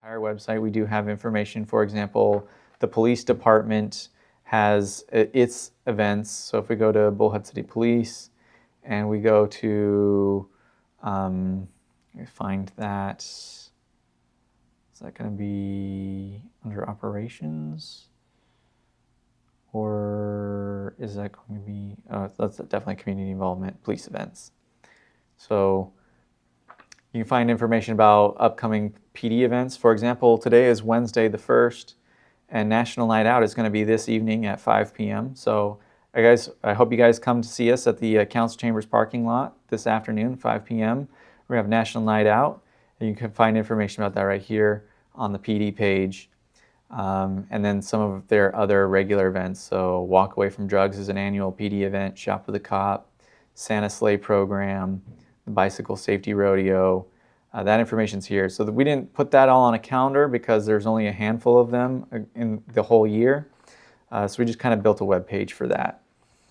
Our website, we do have information. For example, the police department has its events. So if we go to Bullhead City Police and we go to, find that, is that going to be under operations? Or is that going to be, that's definitely community involvement, police events. So you can find information about upcoming PD events. For example, today is Wednesday the 1st, and National Night Out is going to be this evening at 5 p.m. So I hope you guys come to see us at the Council Chambers parking lot this afternoon, 5 p.m. We have National Night Out, and you can find information about that right here on the PD page. And then some of their other regular events. So Walk Away from Drugs is an annual PD event, Shop with a Cop, Santa Sleigh Program, the Bicycle Safety Rodeo. That information's here. So we didn't put that all on a calendar because there's only a handful of them in the whole year. So we just kind of built a web page for that.